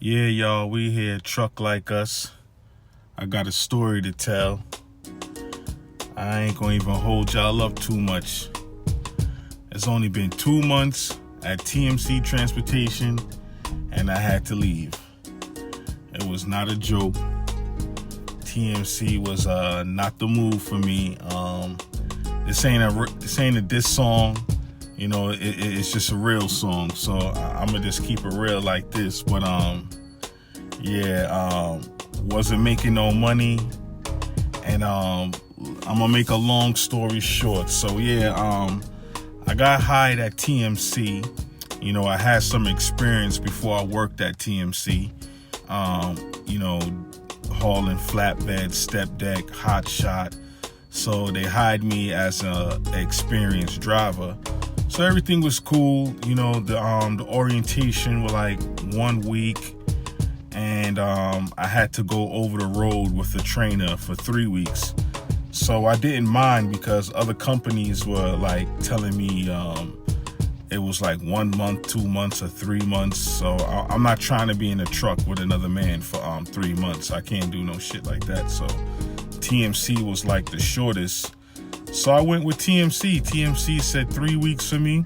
Yeah, y'all, we here, Truck Like Us. I got a story to tell. I ain't gonna even hold y'all up too much. It's only been 2 months at TMC Transportation, and I had to leave. It was not a joke. TMC was not the move for me. This ain't a diss song. You know, it's just a real song. So I'm gonna just keep it real like this. But wasn't making no money, and I'm gonna make a long story short. So I got hired at TMC. You know, I had some experience before I worked at TMC. Hauling flatbed, step deck, hot shot. So they hired me as a experienced driver. So everything was cool. You know, the orientation was like 1 week, and I had to go over the road with the trainer for 3 weeks. So I didn't mind because other companies were like telling me it was like 1 month, 2 months, or 3 months. So I'm not trying to be in a truck with another man for 3 months. I can't do no shit like that. So TMC was like the shortest. So I went with TMC. TMC said 3 weeks for me.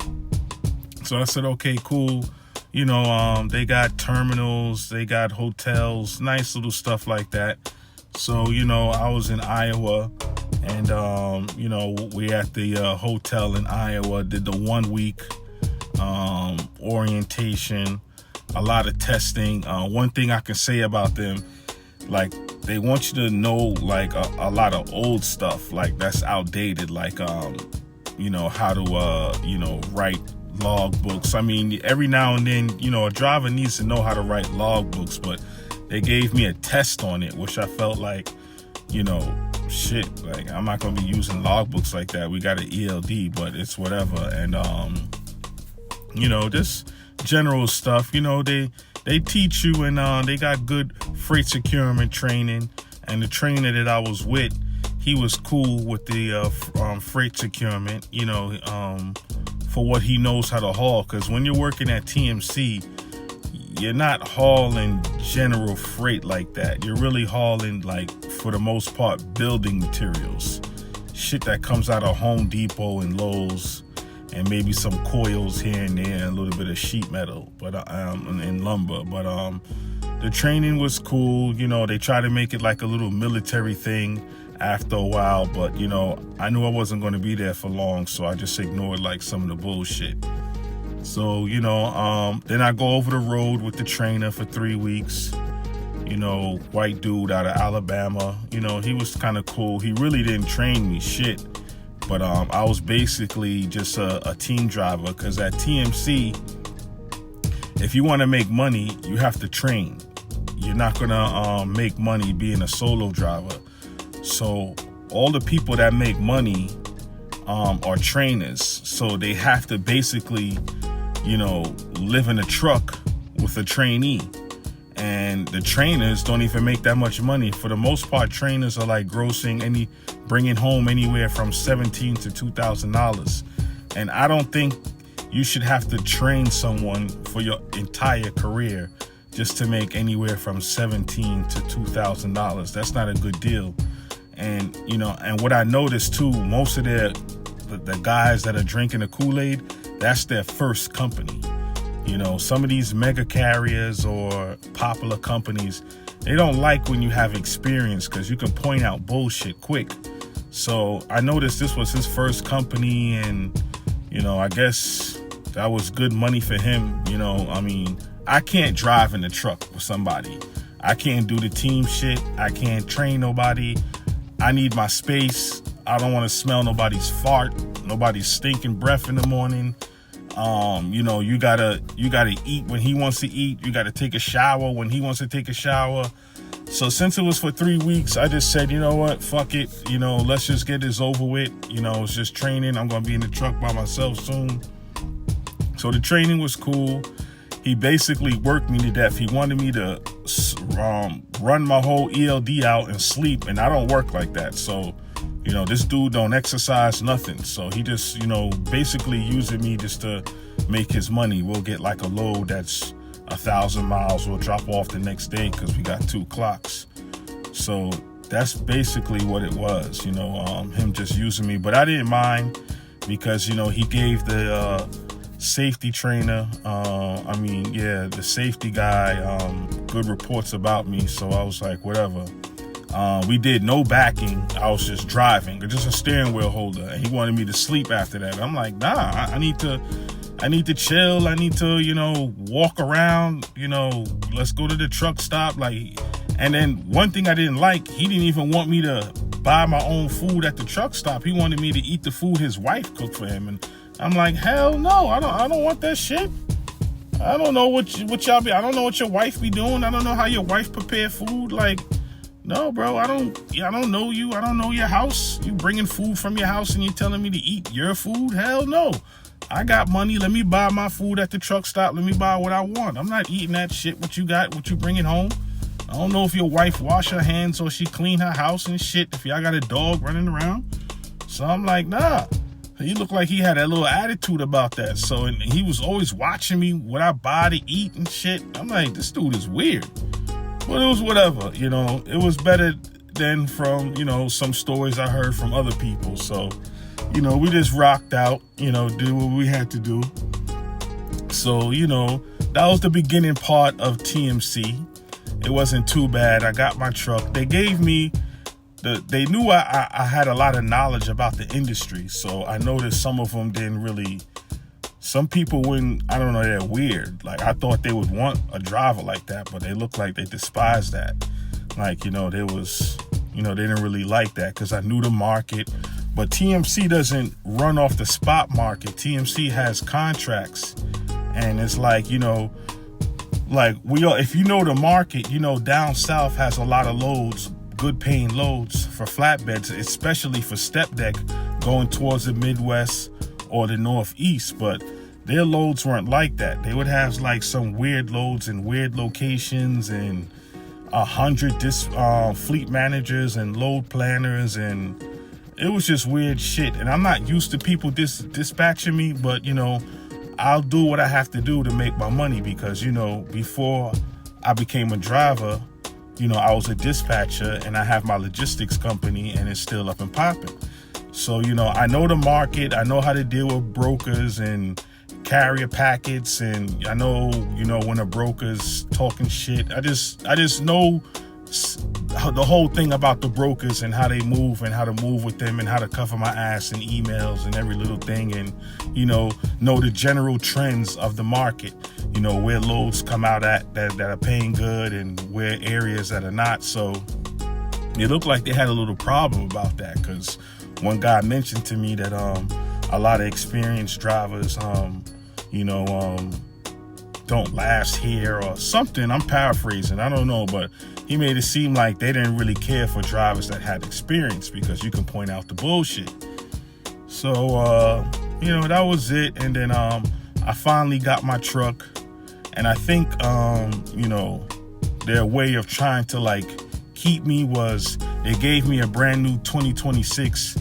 So I said, okay, cool. You know, they got terminals, they got hotels, nice little stuff like that. So, you know, I was in Iowa, and, we at the hotel in Iowa, did the 1 week orientation, a lot of testing. One thing I can say about them, like, they want you to know like a lot of old stuff, like that's outdated, like how to write log books. I mean, every now and then, you know, a driver needs to know how to write log books, but they gave me a test on it, which I felt like, shit, like I'm not gonna be using log books like that. We got an ELD, but it's whatever. And just general stuff, they teach you, and they got good freight securement training. And the trainer that I was with, he was cool with the freight securement, for what he knows how to haul. Because when you're working at TMC, you're not hauling general freight like that. You're really hauling, like, for the most part, building materials. Shit that comes out of Home Depot and Lowe's, and maybe some coils here and there, and a little bit of sheet metal, but and lumber. But the training was cool. They try to make it like a little military thing after a while, but I knew I wasn't going to be there for long, so I just ignored like some of the bullshit. So then I go over the road with the trainer for 3 weeks. White dude out of Alabama. He was kind of cool. He really didn't train me shit. But I was basically just a team driver, because at TMC, if you want to make money, you have to train. You're not going to make money being a solo driver. So all the people that make money are trainers. So they have to basically, live in a truck with a trainee. And the trainers don't even make that much money. For the most part, trainers are like bringing home anywhere from $1,700 to $2,000. And I don't think you should have to train someone for your entire career just to make anywhere from $1,700 to $2,000. That's not a good deal. And, and what I noticed too, most of the guys that are drinking the Kool-Aid, that's their first company. Some of these mega carriers or popular companies, they don't like when you have experience, because you can point out bullshit quick. So I noticed this was his first company, and, I guess that was good money for him. I can't drive in the truck with somebody. I can't do the team shit. I can't train nobody. I need my space. I don't want to smell nobody's fart, nobody's stinking breath in the morning. You gotta eat when he wants to eat. You gotta take a shower when he wants to take a shower. So since it was for 3 weeks, I just said, you know what, fuck it. Let's just get this over with. It's just training. I'm gonna be in the truck by myself soon. So the training was cool. He basically worked me to death. He wanted me to run my whole ELD out and sleep, and I don't work like that. So, this dude don't exercise, nothing. So he just, basically using me just to make his money. We'll get like a load that's, 1,000 miles. We'll drop off the next day because we got 2 clocks. So that's basically what it was, him just using me. But I didn't mind because, he gave the safety trainer, the safety guy, good reports about me. So I was like, whatever. We did no backing. I was just driving, just a steering wheel holder. And he wanted me to sleep after that. I'm like, nah, I need to chill. I need to, walk around, let's go to the truck stop. And then one thing I didn't like, he didn't even want me to buy my own food at the truck stop. He wanted me to eat the food his wife cooked for him. And I'm like, hell no, I don't want that shit. I don't know what y'all be. I don't know what your wife be doing. I don't know how your wife prepare food. No, bro, I don't know you. I don't know your house. You bringing food from your house and you telling me to eat your food? Hell no. I got money. Let me buy my food at the truck stop. Let me buy what I want. I'm not eating that shit. What you bringing home? I don't know if your wife wash her hands or she clean her house and shit. If y'all got a dog running around. So I'm like, nah. He looked like he had a little attitude about that. So, and he was always watching me what I buy to eat and shit. I'm like, this dude is weird. But it was whatever, It was better than from, some stories I heard from other people. So, we just rocked out, did what we had to do. So, that was the beginning part of TMC. It wasn't too bad. I got my truck. They gave me they knew I had a lot of knowledge about the industry. So I noticed some of them didn't really, some people wouldn't, I don't know, they're weird. I thought they would want a driver like that, but they look like they despise that. They didn't really like that because I knew the market. But TMC doesn't run off the spot market. TMC has contracts. And it's if you know the market, down south has a lot of loads, good paying loads for flatbeds, especially for step deck going towards the Midwest or the Northeast. But their loads weren't like that. They would have some weird loads in weird locations and 100 fleet managers and load planners, and it was just weird shit. And I'm not used to people dispatching me, but I'll do what I have to do to make my money because, before I became a driver, I was a dispatcher and I have my logistics company and it's still up and popping. So, I know the market. I know how to deal with brokers and carrier packets. And I know, when a broker's talking shit, I just know the whole thing about the brokers and how they move and how to move with them and how to cover my ass in emails and every little thing, and know the general trends of the market, where loads come out at that are paying good and where areas that are not. So it looked like they had a little problem about that because one guy mentioned to me that a lot of experienced drivers don't last here or something. I'm paraphrasing, I don't know, but he made it seem like they didn't really care for drivers that had experience because you can point out the bullshit. So, that was it. And then I finally got my truck. And I think, their way of trying to keep me was they gave me a brand new 2026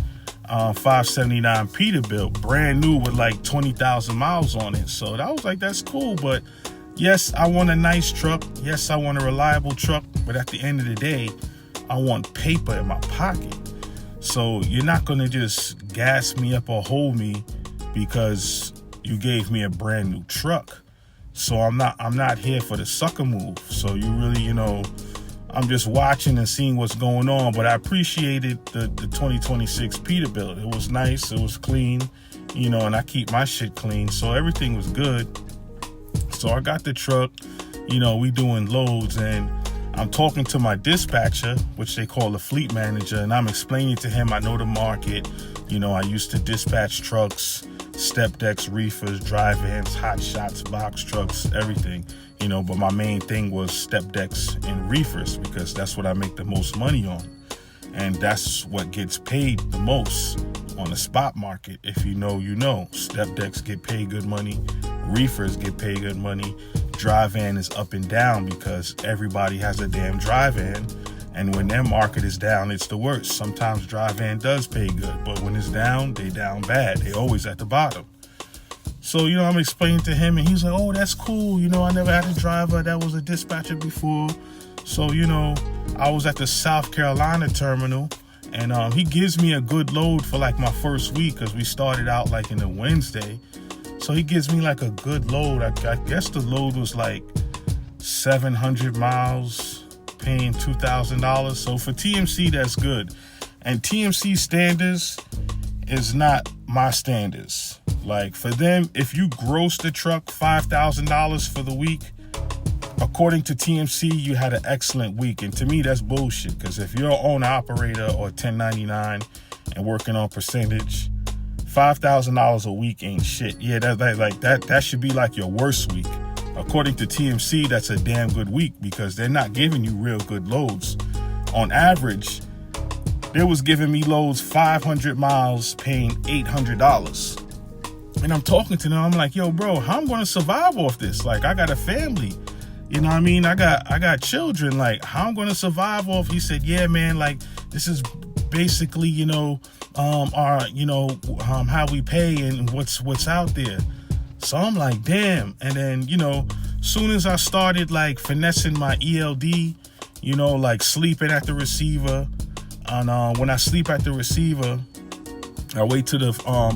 579 Peterbilt, brand new with 20,000 miles on it. So I was like, that's cool. But yes, I want a nice truck. Yes, I want a reliable truck. But at the end of the day, I want paper in my pocket. So you're not going to just gas me up or hold me because you gave me a brand new truck. So I'm not here for the sucker move. So you really, I'm just watching and seeing what's going on. But I appreciated the 2026 Peterbilt. It was nice. It was clean, and I keep my shit clean. So everything was good. So I got the truck, we doing loads, and I'm talking to my dispatcher, which they call the fleet manager, and I'm explaining to him I know the market. I used to dispatch trucks, step decks, reefers, dry vans, hot shots, box trucks, everything. But my main thing was step decks and reefers because that's what I make the most money on. And that's what gets paid the most on the spot market. If you know. Step decks get paid good money. Reefers get paid good money. Dry van is up and down because everybody has a damn dry van. And when their market is down, it's the worst. Sometimes dry van does pay good, but when it's down, they down bad. They always at the bottom. So, I'm explaining to him, and he's like, oh, that's cool. I never had a driver that was a dispatcher before. So, I was at the South Carolina terminal, and he gives me a good load for like my first week, because we started out like in a Wednesday. So he gives me like a good load. I guess the load was like 700 miles, paying $2,000. So for TMC, that's good. And TMC standards is not my standards. Like for them, if you gross the truck $5,000 for the week, according to TMC, you had an excellent week. And to me, that's bullshit. Because if you're an owner operator or 1099 and working on percentage, $5,000 a week ain't shit. Yeah, that should be like your worst week. According to TMC, that's a damn good week, because they're not giving you real good loads. On average, they was giving me loads 500 miles, paying $800. And I'm talking to them. I'm like, yo, bro, how I'm going to survive off this? Like, I got a family. You know what I mean? I got children. Like, how I'm going to survive off? He said, yeah, man, like, this is basically, our, how we pay and what's out there. So I'm like, damn. And then, soon as I started like finessing my ELD, like sleeping at the receiver. And when I sleep at the receiver, I wait till the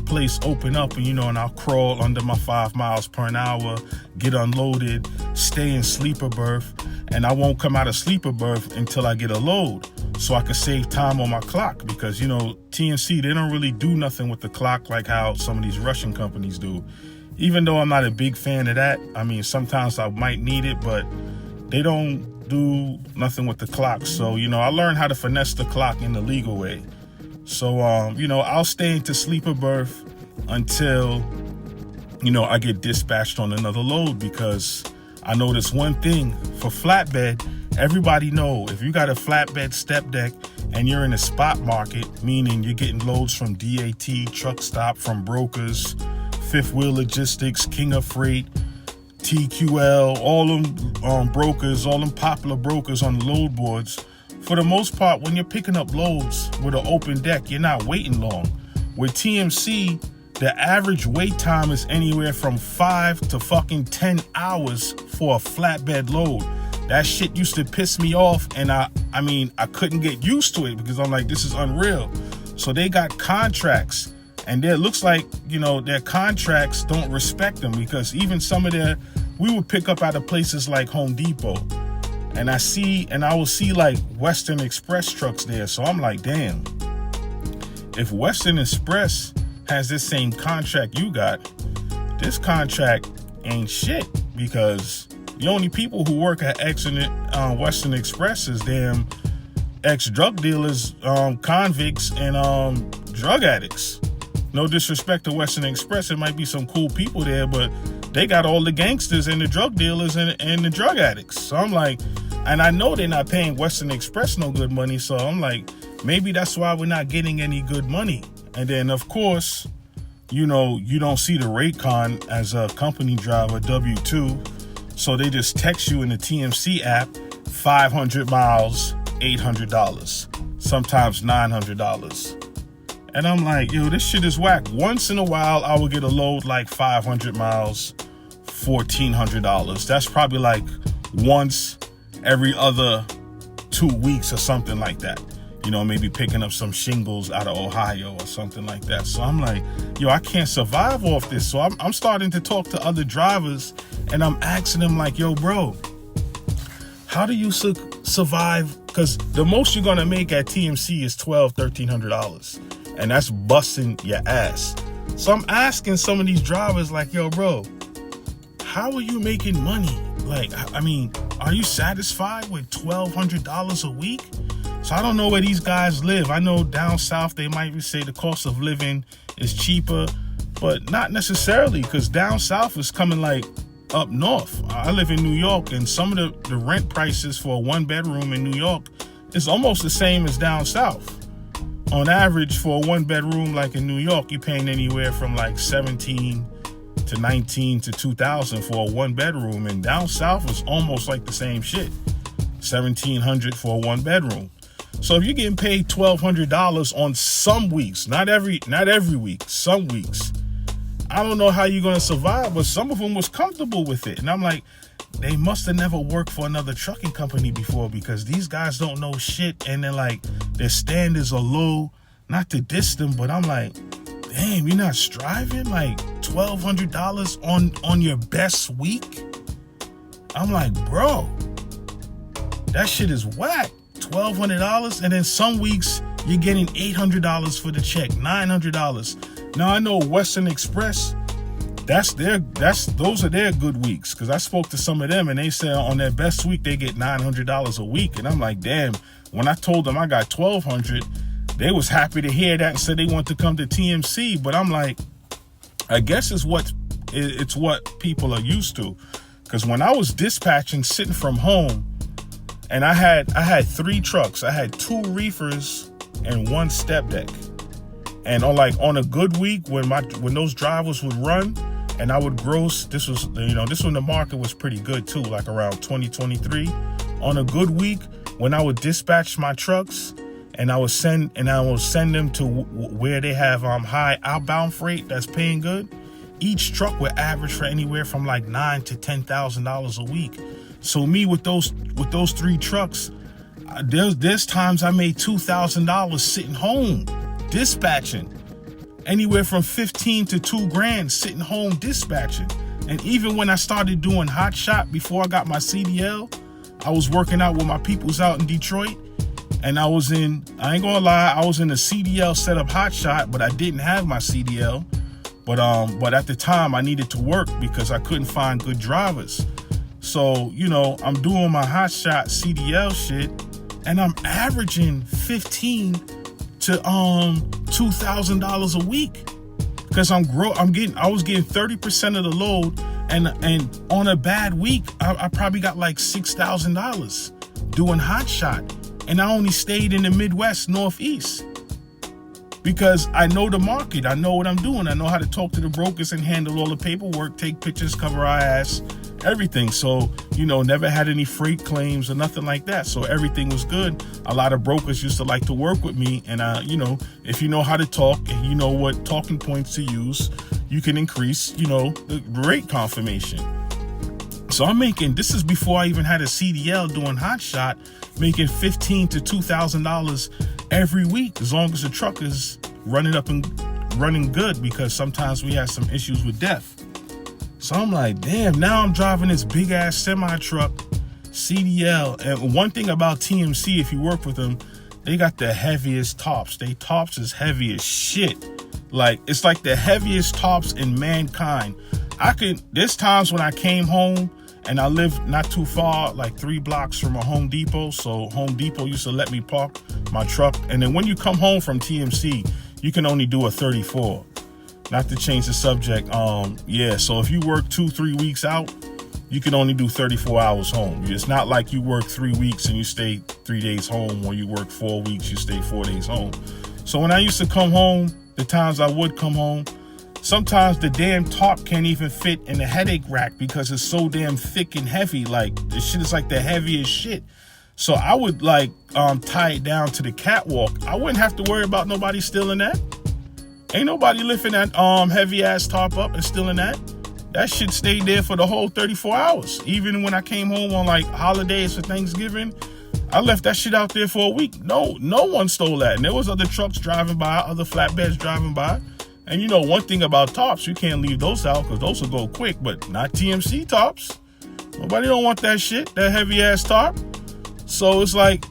place open up, and and I'll crawl under my 5 miles per hour, get unloaded, stay in sleeper berth, and I won't come out of sleeper berth until I get a load, so I can save time on my clock. Because TNC, they don't really do nothing with the clock like how some of these Russian companies do. Even though I'm not a big fan of that, I mean, sometimes I might need it, but they don't do nothing with the clock. So I learned how to finesse the clock in the legal way. So, I'll stay into sleeper berth until, I get dispatched on another load, because I know this one thing for flatbed. Everybody know if you got a flatbed step deck and you're in a spot market, meaning you're getting loads from DAT, truck stop, from brokers, Fifth Wheel Logistics, King of Freight, TQL, all them brokers, all them popular brokers on the load boards. For the most part, when you're picking up loads with an open deck, you're not waiting long. With TMC, the average wait time is anywhere from 5 to fucking 10 hours for a flatbed load. That shit used to piss me off, and I couldn't get used to it, because I'm like, this is unreal. So they got contracts, and it looks like, their contracts don't respect them, because even some of we would pick up out of places like Home Depot. And I will see like Western Express trucks there. So I'm like, damn, if Western Express has this same contract you got, this contract ain't shit, because the only people who work at Western Express is damn ex-drug dealers, convicts, and drug addicts. No disrespect to Western Express. It might be some cool people there, but they got all the gangsters and the drug dealers and the drug addicts. So I'm like, and I know they're not paying Western Express no good money. So I'm like, maybe that's why we're not getting any good money. And then, of course, you don't see the rate con as a company driver, W-2. So they just text you in the TMC app, 500 miles, $800, sometimes $900. And I'm like, yo, this shit is whack. Once in a while, I will get a load like 500 miles, $1,400. That's probably like once every other 2 weeks or something like that. Maybe picking up some shingles out of Ohio or something like that. So I'm like, yo, I can't survive off this. So I'm starting to talk to other drivers, and I'm asking them like, yo, bro, how do you survive? Because the most you're going to make at TMC is $1,200, $1,300. And that's busting your ass. So I'm asking some of these drivers like, yo, bro, how are you making money? Like, are you satisfied with $1,200 a week? So I don't know where these guys live. I know down south, they might say the cost of living is cheaper, but not necessarily, because down south is coming like up north. I live in New York, and some of the rent prices for a 1-bedroom in New York is almost the same as down south. On average, for a 1-bedroom like in New York, you're paying anywhere from like 17 to 19 to 2,000 for a 1-bedroom, and down south is almost like the same shit, 1,700 for a 1-bedroom. So if you're getting paid $1,200 on some weeks, not every week, some weeks, I don't know how you're going to survive, but some of them was comfortable with it. And I'm like, they must have never worked for another trucking company before, because these guys don't know shit. And they're like, their standards are low. Not to diss them, but I'm like, damn, you're not striving? Like $1,200 on your best week? I'm like, bro, that shit is whack. $1,200, and then some weeks you're getting $800 for the check, $900. Now I know Western Express, those are their good weeks, because I spoke to some of them and they said on their best week they get $900 a week. And I'm like, damn, when I told them I got $1,200, they was happy to hear that and said they want to come to TMC. But I'm like, I guess it's what people are used to. Because when I was dispatching, sitting from home, and I had 3 trucks. I had 2 reefers and 1 step deck. And on a good week, when those drivers would run and I would gross, this was when the market was pretty good too, like around 2023. On a good week, when I would dispatch my trucks and I would send them to where they have high outbound freight that's paying good, each truck would average for anywhere from like $9,000 to $10,000 a week. So me with those 3 trucks, there's times I made $2,000 sitting home dispatching, anywhere from $15,000 to $2,000 sitting home dispatching. And even when I started doing hot shot before I got my CDL, I was working out with my peoples out in Detroit, and I ain't gonna lie, I was in a CDL setup hot shot, but I didn't have my CDL. But at the time I needed to work because I couldn't find good drivers. So, I'm doing my hot shot CDL shit, and I'm averaging $15,000 to $2,000 a week, because I was getting 30% of the load, and on a bad week I probably got like $6,000 doing hot shot, and I only stayed in the Midwest, Northeast, because I know the market, I know what I'm doing, I know how to talk to the brokers and handle all the paperwork, take pictures, cover our ass, everything. So, never had any freight claims or nothing like that. So everything was good. A lot of brokers used to like to work with me. And, if you know how to talk and you know what talking points to use, you can increase, the rate confirmation. So this is before I even had a CDL doing hot shot, making $15,000 to $2,000 every week, as long as the truck is running up and running good, because sometimes we have some issues with DEF. So I'm like, damn, now I'm driving this big ass semi truck, CDL. And one thing about TMC, if you work with them, they got the heaviest tops. They tops is heavy as shit. Like, it's like the heaviest tops in mankind. There's times when I came home and I lived not too far, like 3 blocks from a Home Depot. So Home Depot used to let me park my truck. And then when you come home from TMC, you can only do a 34. Not to change the subject, so if you work 2-3 weeks out, you can only do 34 hours home. It's not like you work 3 weeks and you stay 3 days home, or you work 4 weeks, you stay 4 days home. So when I used to come home, the times I would come home, sometimes the damn top can't even fit in the headache rack because it's so damn thick and heavy. Like, this shit is like the heaviest shit. So I would tie it down to the catwalk. I wouldn't have to worry about nobody stealing that. Ain't nobody lifting that heavy ass top up and stealing that. That shit stayed there for the whole 34 hours. Even when I came home on like holidays for Thanksgiving, I left that shit out there for a week. No one stole that. And there was other trucks driving by, other flatbeds driving by. And one thing about tops, you can't leave those out because those will go quick, but not TMC tops. Nobody don't want that shit, that heavy ass top. So it's like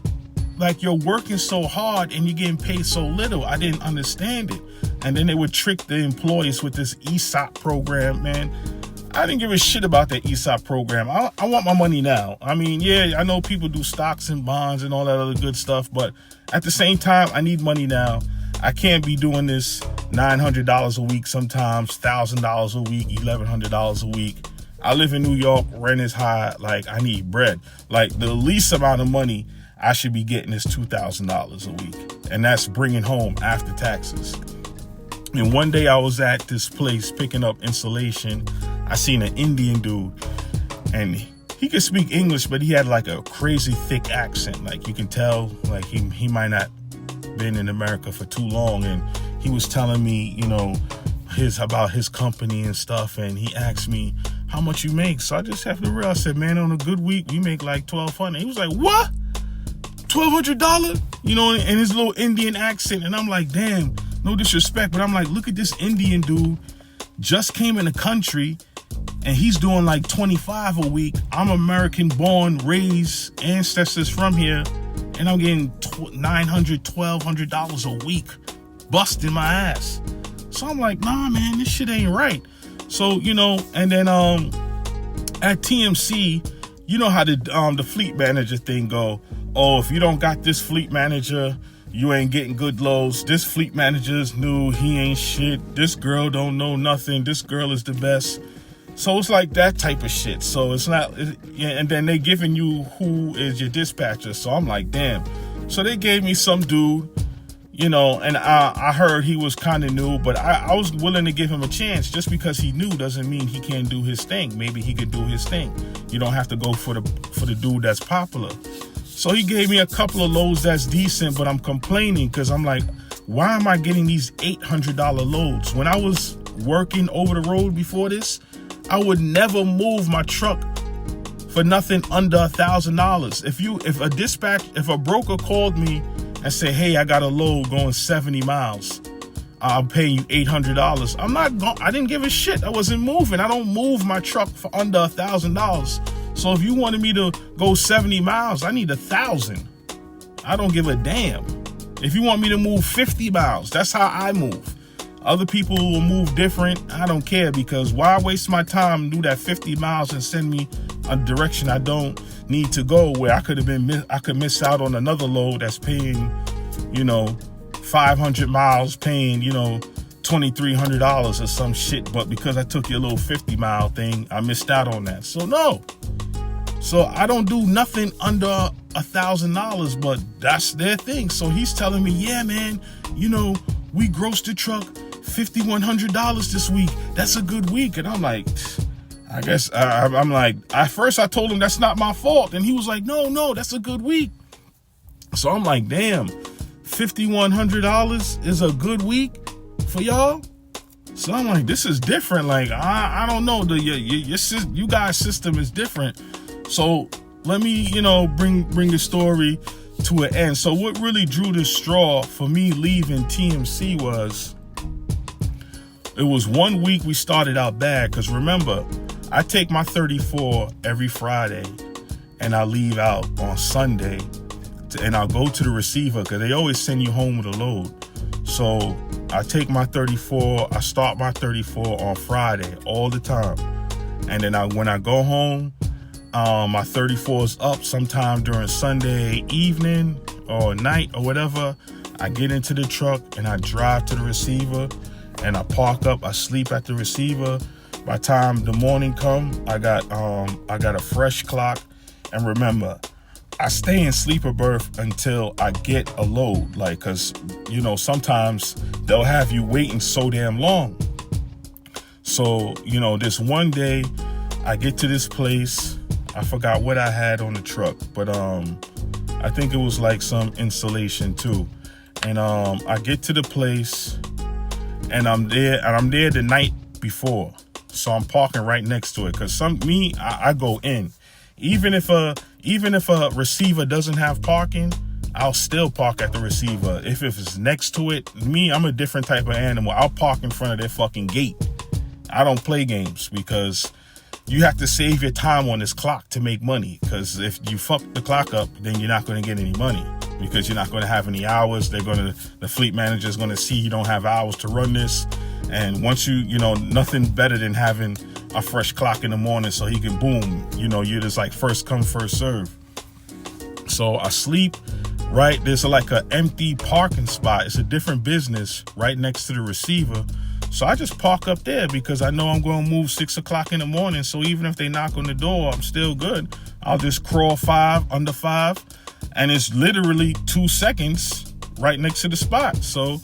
you're working so hard and you're getting paid so little. I didn't understand it. And then they would trick the employees with this ESOP program, man. I didn't give a shit about that ESOP program. I want my money now. I mean, yeah, I know people do stocks and bonds and all that other good stuff, but at the same time, I need money now. I can't be doing this $900 a week, sometimes $1,000 a week, $1,100 a week. I live in New York, rent is high, like I need bread. Like the least amount of money I should be getting is $2,000 a week. And that's bringing home after taxes. And one day I was at this place picking up insulation. I seen an Indian dude, and he could speak English, but he had like a crazy thick accent. Like you can tell, like he might not been in America for too long. And he was telling me, about his company and stuff, and he asked me how much you make. So I just have to realize, I said, man, on a good week we make like $1,200. He was like, what? $1,200? You know, in his little Indian accent. And I'm like, damn, no disrespect, but I'm like, look at this Indian dude, just came in the country and he's doing like 25 a week. I'm American born, raised, ancestors from here, and I'm getting $900, $1,200 a week, busting my ass. So I'm like, nah, man, this shit ain't right. So, you know, and then at TMC, you know how the fleet manager thing go. Oh, if you don't got this fleet manager, you ain't getting good loads. This fleet manager's new, he ain't shit. This girl don't know nothing. This girl is the best. So it's like that type of shit. So it's not, and then they giving you who is your dispatcher. So I'm like, damn. So they gave me some dude, you know, and I heard he was kind of new, but I was willing to give him a chance. Just because he knew doesn't mean he can't do his thing. Maybe he could do his thing. You don't have to go for the dude that's popular. So he gave me a couple of loads that's decent, but I'm complaining because I'm like, why am I getting these $800 loads? When I was working over the road before this, I would never move my truck for nothing under $1,000. If a broker called me and say, hey, I got a load going 70 miles, I'm paying you $800. I didn't give a shit. I wasn't moving. I don't move my truck for under $1,000. So if you wanted me to go 70 miles, I need 1,000. I don't give a damn. If you want me to move 50 miles, that's how I move. Other people will move different. I don't care, because why waste my time and do that 50 miles and send me a direction I don't need to go, where I could miss out on another load that's paying, you know, 500 miles, paying, you know, $2,300 or some shit. But because I took your little 50-mile thing, I missed out on that. So no. So I don't do nothing under $1,000, but that's their thing. So he's telling me, yeah, man, you know, we grossed the truck $5,100 this week. That's a good week. And I'm like, I guess I'm like, at first I told him that's not my fault. And he was like, no, that's a good week. So I'm like, damn, $5,100 is a good week for y'all? So I'm like, this is different. Like, I don't know. You guys' system is different. So let me, you know, bring the story to an end. So what really drew the straw for me leaving TMC was, it was 1 week we started out bad. Because remember, I take my 34 every Friday and I leave out on Sunday and I'll go to the receiver, because they always send you home with a load. So I take my 34, I start my 34 on Friday all the time. And then when I go home, my 34 is up sometime during Sunday evening or night or whatever. I get into the truck and I drive to the receiver and I park up. I sleep at the receiver. By the time the morning come, I got a fresh clock. And remember, I stay in sleeper berth until I get a load. Like, cause you know, sometimes they'll have you waiting so damn long. So, you know, this one day I get to this place. I forgot what I had on the truck, but I think it was like some insulation too. And I get to the place and I'm there the night before. So I'm parking right next to it, because I go in. Even if a receiver doesn't have parking, I'll still park at the receiver. If it's next to it, I'm a different type of animal. I'll park in front of their fucking gate. I don't play games, because you have to save your time on this clock to make money. Because if you fuck the clock up, then you're not going to get any money, because you're not going to have any hours. The fleet manager is going to see you don't have hours to run this. And once you know, nothing better than having a fresh clock in the morning so he can boom, you know, you're just like first come, first serve. So I sleep right, there's like an empty parking spot. It's a different business right next to the receiver. So I just park up there, because I know I'm going to move 6 o'clock in the morning. So even if they knock on the door, I'm still good. I'll just crawl under 5, and it's literally 2 seconds right next to the spot. So,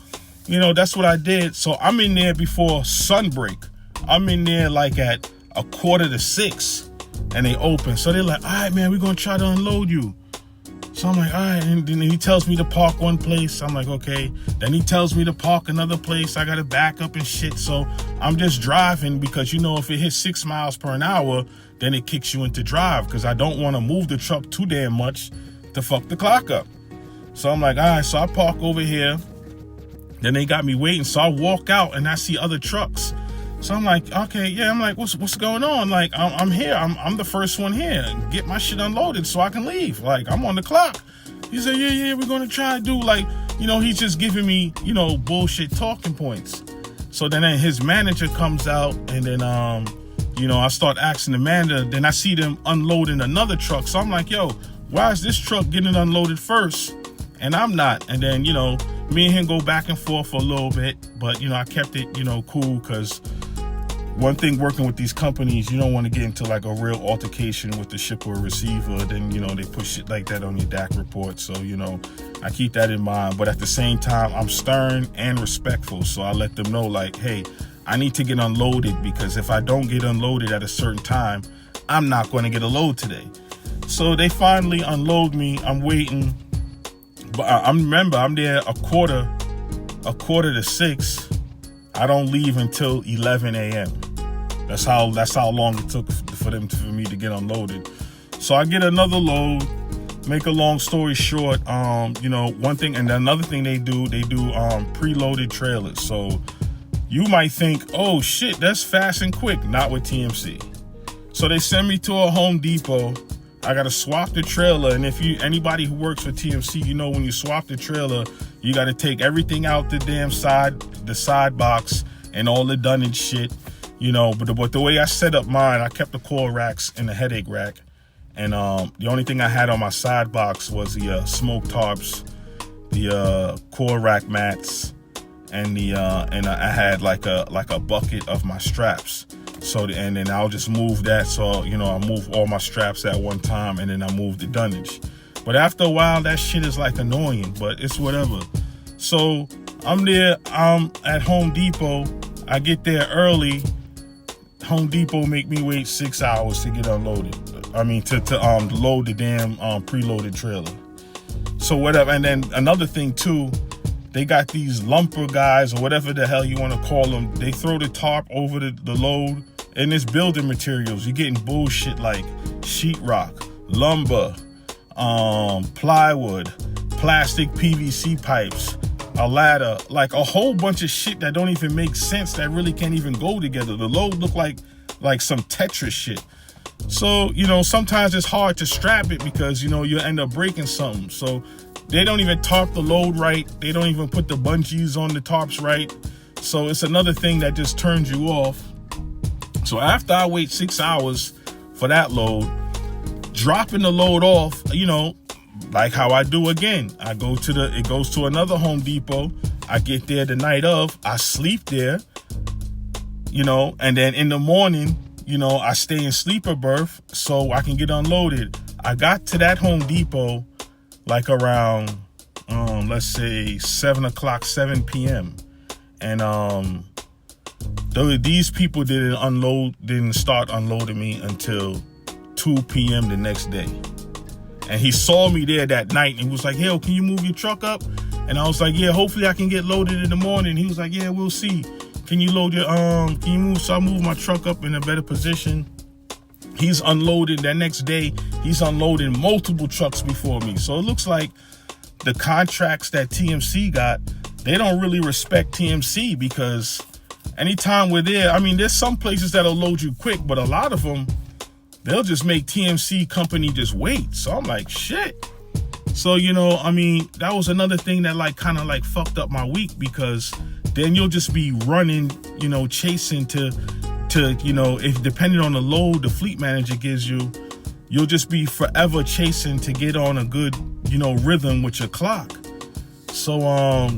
you know, that's what I did. So I'm in there before sunbreak. I'm in there like at 5:45, and they open. So they're like, all right, man, we're going to try to unload you. So I'm like, all right. And then he tells me to park one place. I'm like, okay. Then he tells me to park another place. I got to back up and shit. So I'm just driving because, you know, if it hits 6 miles per hour, then it kicks you into drive because I don't want to move the truck too damn much to fuck the clock up. So I'm like, all right. So I park over here. Then they got me waiting. So I walk out and I see other trucks. So I'm like, okay, yeah. I'm like, what's going on? Like, I'm here. I'm the first one here. Get my shit unloaded so I can leave. Like, I'm on the clock. He said, yeah, we're gonna try to do, like, you know, he's just giving me, you know, bullshit talking points. So then his manager comes out, and then you know, I start asking the manager. Then I see them unloading another truck. So I'm like, yo, why is this truck getting unloaded first and I'm not? And then, you know, me and him go back and forth for a little bit, but, you know, I kept it, you know, cool, because one thing working with these companies, you don't want to get into like a real altercation with the shipper or receiver. Then, you know, they put shit like that on your DAC report. So, you know, I keep that in mind. But at the same time, I'm stern and respectful. So I let them know, like, hey, I need to get unloaded, because if I don't get unloaded at a certain time, I'm not going to get a load today. So they finally unload me. I'm waiting. But I remember I'm there a quarter to 6. I don't leave until 11 a.m. That's how long it took for me to get unloaded. So I get another load. Make a long story short, you know, one thing and another thing they do preloaded trailers. So you might think, oh shit, that's fast and quick. Not with TMC. So they send me to a Home Depot. I gotta swap the trailer, and if anybody who works for TMC, you know, when you swap the trailer, you gotta take everything out the damn side box and all the dunnage shit, you know. But the way I set up mine, I kept the coil racks in the headache rack, and the only thing I had on my side box was the smoke tarps, the coil rack mats, and I had like a bucket of my straps. So, and then I'll just move that. So, you know, I move all my straps at one time, and then I move the dunnage. But after a while, that shit is like annoying, but it's whatever. So I'm there, I'm at Home Depot. I get there early. Home Depot make me wait 6 hours to get unloaded. I mean, to load the damn preloaded trailer. So whatever. And then another thing too, they got these lumper guys or whatever the hell you want to call them. They throw the tarp over the load, and it's building materials. You're getting bullshit like sheetrock, lumber, plywood, plastic PVC pipes, a ladder, like a whole bunch of shit that don't even make sense, that really can't even go together. The load look like some Tetris shit. So, you know, sometimes it's hard to strap it because, you know, you end up breaking something. So they don't even tarp the load right. They don't even put the bungees on the tarps right. So it's another thing that just turns you off. So after I wait 6 hours for that load, dropping the load off, you know, like how I do again, it goes to another Home Depot. I get there the night of, I sleep there, you know, and then in the morning, you know, I stay in sleeper berth so I can get unloaded. I got to that Home Depot like around, let's say 7 p.m. And these people didn't start unloading me until 2 p.m. the next day. And he saw me there that night and he was like, "Hell, can you move your truck up?" And I was like, "Yeah, hopefully I can get loaded in the morning." He was like, "Yeah, we'll see. Can you load your, can you move?" So I moved my truck up in a better position. He's unloaded that next day. He's unloading multiple trucks before me. So it looks like the contracts that TMC got, they don't really respect TMC, because anytime we're there, I mean, there's some places that'll load you quick, but a lot of them, they'll just make TMC company just wait. So I'm like, shit. So, you know, I mean, that was another thing that like kind of like fucked up my week, because then you'll just be running, you know, chasing to, you know, if depending on the load the fleet manager gives you, you'll just be forever chasing to get on a good, you know, rhythm with your clock. So,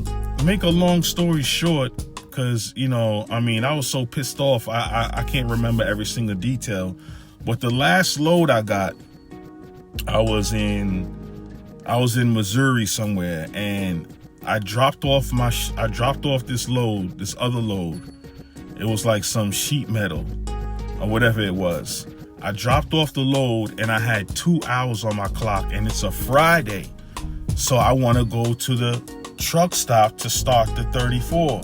make a long story short, because, you know, I mean, I was so pissed off. I can't remember every single detail, but the last load I got, I was in Missouri somewhere, and I dropped off this other load. It was like some sheet metal or whatever it was. I dropped off the load and I had 2 hours on my clock, and it's a Friday. So I want to go to the truck stop to start the 34.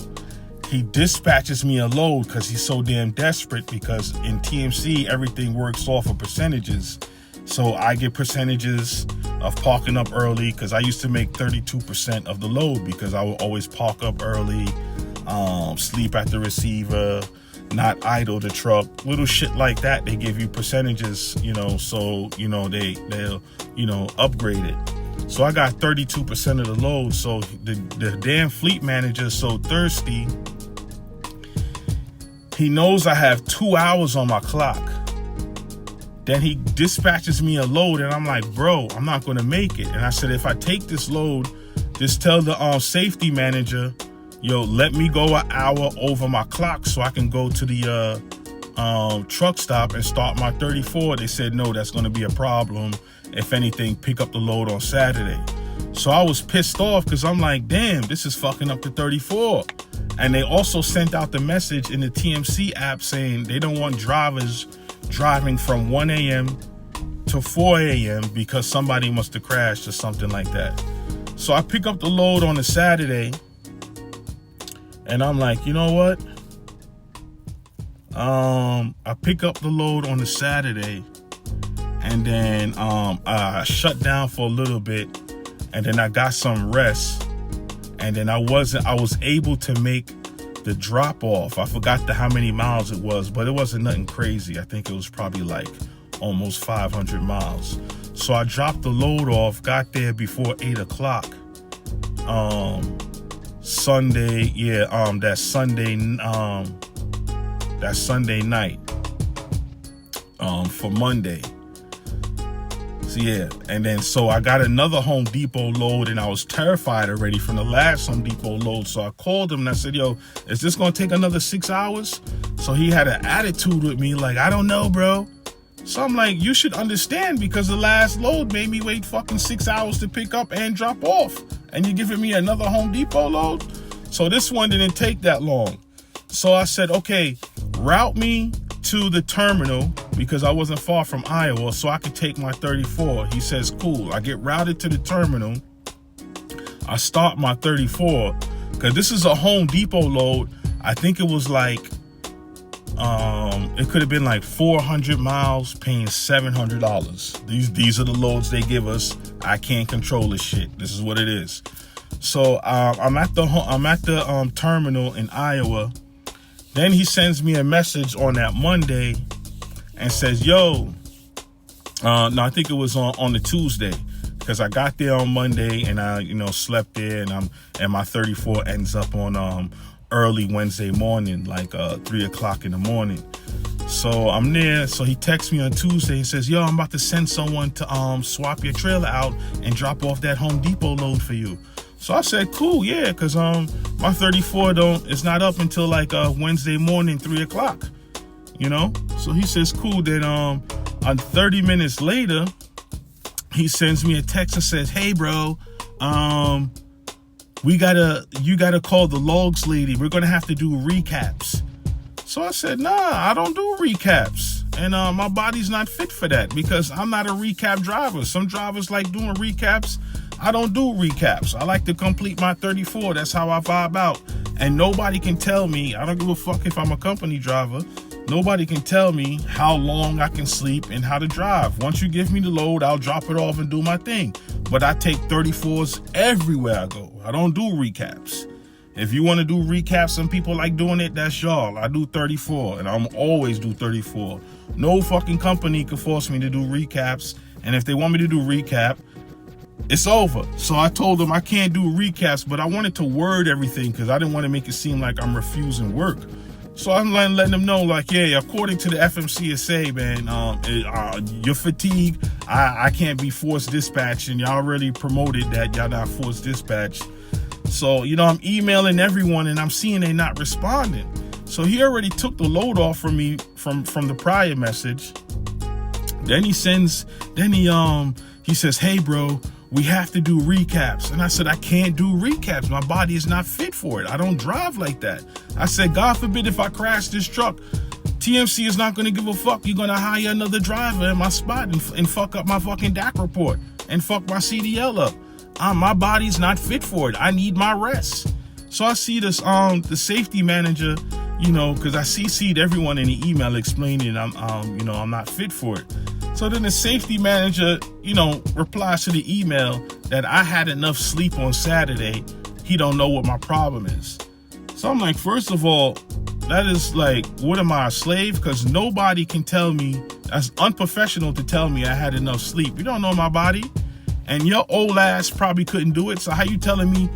He dispatches me a load because he's so damn desperate, because in TMC, everything works off of percentages. So I get percentages of parking up early, because I used to make 32% of the load because I would always park up early, sleep at the receiver, not idle the truck, little shit like that. They give you percentages, you know, so, you know, they'll, you know, upgrade it. So I got 32% of the load. So the damn fleet manager is so thirsty. He knows I have 2 hours on my clock. Then he dispatches me a load, and I'm like, bro, I'm not going to make it. And I said, if I take this load, just tell the safety manager, yo, let me go an hour over my clock so I can go to the truck stop and start my 34. They said, no, that's going to be a problem. If anything, pick up the load on Saturday. So I was pissed off, because I'm like, damn, this is fucking up the 34. And they also sent out the message in the TMC app saying they don't want drivers driving from 1 a.m. to 4 a.m. because somebody must have crashed or something like that. So I pick up the load on a Saturday, and I'm like, you know what? I pick up the load on a Saturday, and then I shut down for a little bit, and then I got some rest, and then I was able to make the drop off. I forgot how many miles it was, but it wasn't nothing crazy. I think it was probably like almost 500 miles. So I dropped the load off, got there before 8 o'clock. Sunday, that Sunday night, for Monday. So yeah, and then so I got another Home Depot load, and I was terrified already from the last Home Depot load. So I called him and I said, yo, is this gonna take another 6 hours? So he had an attitude with me, like, I don't know, bro. So I'm like, you should understand, because the last load made me wait fucking 6 hours to pick up and drop off, and you're giving me another Home Depot load? So this one didn't take that long. So I said, okay, route me to the terminal, because I wasn't far from Iowa, so I could take my 34. He says, cool. I get routed to the terminal. I start my 34, because this is a Home Depot load. I think it was like, it could have been like 400 miles, paying $700. These are the loads they give us. I can't control this shit. This is what it is. So I'm at the terminal in Iowa. Then he sends me a message on that Monday and says, yo, no, I think it was on the Tuesday, because I got there on Monday and I, slept there, and my 34 ends up on early Wednesday morning, like 3 o'clock in the morning. So I'm there. So he texts me on Tuesday and says, yo, I'm about to send someone to swap your trailer out and drop off that Home Depot load for you. So I said, cool, yeah, because my 34 it's not up until like Wednesday morning, 3 o'clock, So he says, cool. Then 30 minutes later, he sends me a text and says, hey, bro, you gotta call the logs lady. We're gonna have to do recaps. So I said, nah, I don't do recaps. And my body's not fit for that, because I'm not a recap driver. Some drivers like doing recaps. I don't do recaps. I like to complete my 34. That's how I vibe out. And nobody can tell me, I don't give a fuck if I'm a company driver, nobody can tell me how long I can sleep and how to drive. Once you give me the load, I'll drop it off and do my thing. But I take 34s everywhere I go. I don't do recaps. If you want to do recaps, some people like doing it, that's y'all. I do 34, and I'm always do 34. No fucking company can force me to do recaps. And if they want me to do recap, it's over. So I told them I can't do recaps, but I wanted to word everything because I didn't want to make it seem like I'm refusing work. So I'm letting them know, like, yeah, according to the FMCSA, man, you're fatigued. I can't be forced dispatch, and y'all already promoted that y'all not forced dispatch. So, I'm emailing everyone, and I'm seeing they not responding. So he already took the load off from me from the prior message. Then he says, hey, bro, we have to do recaps. And I said, I can't do recaps. My body is not fit for it. I don't drive like that. I said, God forbid if I crash this truck, TMC is not going to give a fuck. You're going to hire another driver in my spot and fuck up my fucking DAC report and fuck my CDL up. My body's not fit for it. I need my rest. So I see this, the safety manager, you know, because I CC'd everyone in the email explaining I'm not fit for it. So then the safety manager, you know, replies to the email that I had enough sleep on Saturday. He don't know what my problem is. So I'm like, first of all, that is like, what am I, a slave? Because nobody can tell me, that's unprofessional to tell me I had enough sleep. You don't know my body. And your old ass probably couldn't do it. So how you telling me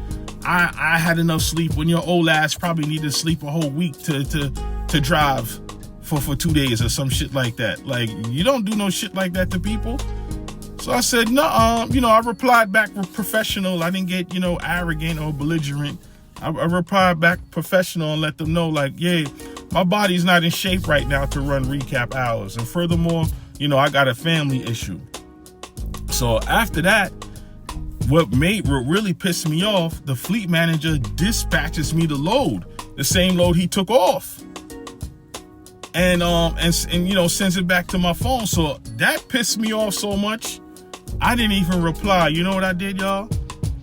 I had enough sleep when your old ass probably needed to sleep a whole week to drive for 2 days or some shit like that? Like, you don't do no shit like that to people. So I said, no, you know, I replied back with professional. I didn't get, you know, arrogant or belligerent. I replied back professional and let them know, like, yeah, my body's not in shape right now to run recap hours. And furthermore, you know, I got a family issue. So after that, what really pissed me off, the fleet manager dispatches me the load, the same load he took off. And you know, sends it back to my phone. So that pissed me off so much, I didn't even reply. You know what I did, y'all?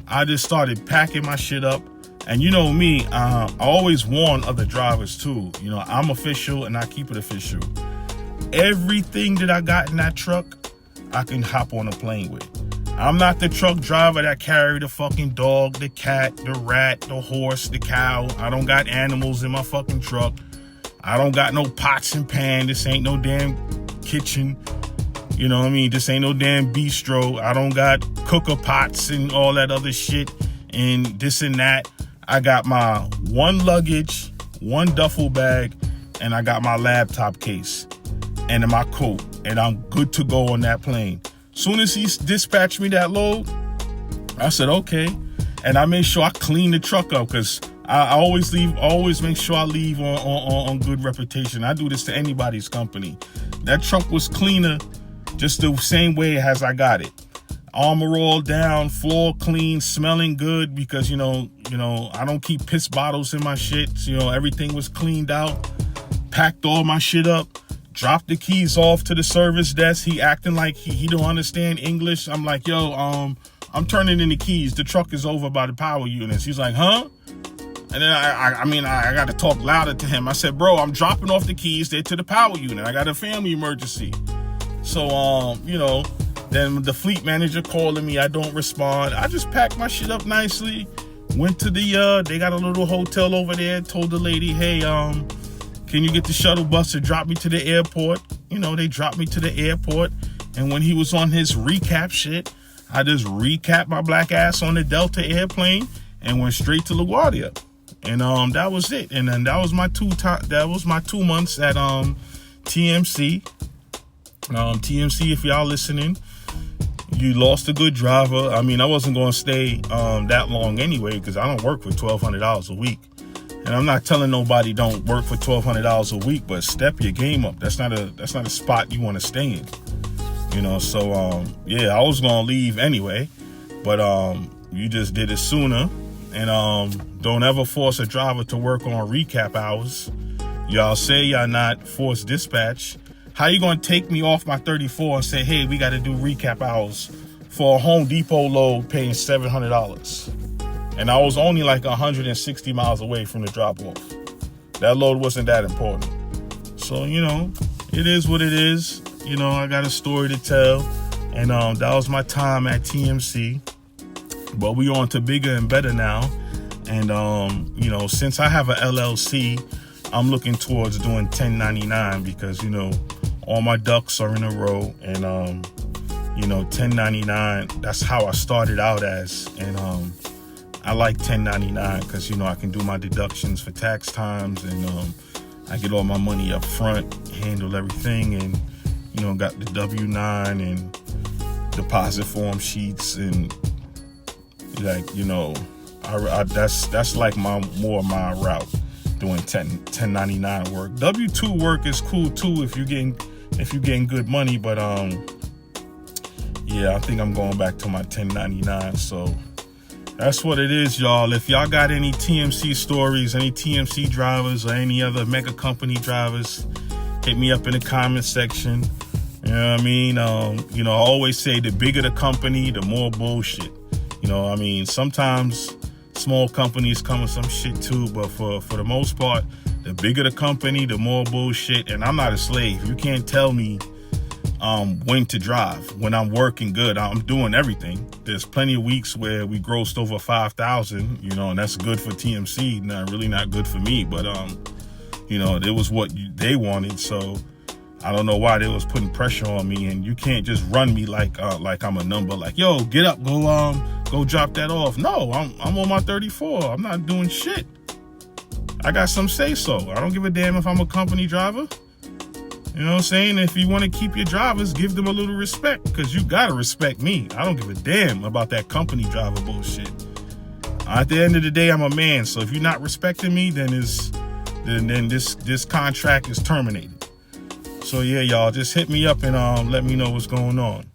I just started packing my shit up. And you know me, I always warn other drivers too. You know, I'm official and I keep it official. Everything that I got in that truck, I can hop on a plane with. I'm not the truck driver that carry the fucking dog, the cat, the rat, the horse, the cow. I don't got animals in my fucking truck. I don't got no pots and pans. This ain't no damn kitchen. You know what I mean? This ain't no damn bistro. I don't got cooker pots and all that other shit and this and that. I got my one luggage, one duffel bag, and I got my laptop case and my coat, and I'm good to go on that plane. Soon as he dispatched me that load, I said, okay. And I made sure I clean the truck up, because I always make sure I leave on good reputation. I do this to anybody's company. That truck was cleaner just the same way as I got it. Armor all down, floor clean, smelling good, because, you know, I don't keep piss bottles in my shit. So, you know, everything was cleaned out, packed all my shit up, dropped the keys off to the service desk. He acting like he don't understand English. I'm like, yo, I'm turning in the keys. The truck is over by the power units. He's like, huh? And then I got to talk louder to him. I said, bro, I'm dropping off the keys there to the power unit. I got a family emergency. So, you know, then the fleet manager calling me, I don't respond. I just packed my shit up nicely. Went to the, they got a little hotel over there. Told the lady, hey, can you get the shuttle bus to drop me to the airport? You know, they dropped me to the airport. And when he was on his recap shit, I just recapped my black ass on the Delta airplane and went straight to LaGuardia. And that was it. And then that was my 2 months at TMC. TMC, if y'all listening, you lost a good driver. I mean, I wasn't going to stay that long anyway, because I don't work for $1,200 a week. And I'm not telling nobody don't work for $1,200 a week, but step your game up. That's not a spot you want to stay in. You know, so yeah, I was going to leave anyway, but you just did it sooner. And don't ever force a driver to work on recap hours. Y'all say y'all not forced dispatch. How you gonna take me off my 34 and say, hey, we gotta do recap hours for a Home Depot load paying $700? And I was only like 160 miles away from the drop off. That load wasn't that important. So, you know, it is what it is. You know, I got a story to tell. And that was my time at TMC. But we on to bigger and better now. And, you know, since I have a LLC, I'm looking towards doing 1099 because, you know, all my ducks are in a row. And, you know, 1099, that's how I started out as. And I like 1099 because, you know, I can do my deductions for tax times. And I get all my money up front, handle everything. And, you know, got the W-9 and deposit form sheets. And, like, you know, that's like my route. Doing 1099 work. W-2 work is cool too if you're getting good money, but yeah, I think I'm going back to my 1099. So that's what it is, y'all. If y'all got any TMC stories, any TMC drivers or any other mega company drivers, hit me up in the comment section. You know what I mean? I always say the bigger the company, the more bullshit. Sometimes small companies come with some shit too, but for the most part, the bigger the company, the more bullshit. And I'm not a slave. You can't tell me when to drive. When I'm working good, I'm doing everything. There's plenty of weeks where we grossed over 5,000, and that's good for TMC. Really not good for me, but it was what they wanted. So I don't know why they was putting pressure on me, and you can't just run me like I'm a number. Like, yo, get up, go drop that off. No, I'm on my 34. I'm not doing shit. I got some say so. I don't give a damn if I'm a company driver. You know what I'm saying? If you want to keep your drivers, give them a little respect, because you gotta respect me. I don't give a damn about that company driver bullshit. At the end of the day, I'm a man, so if you're not respecting me, then this contract is terminated. So yeah, y'all, just hit me up and let me know what's going on.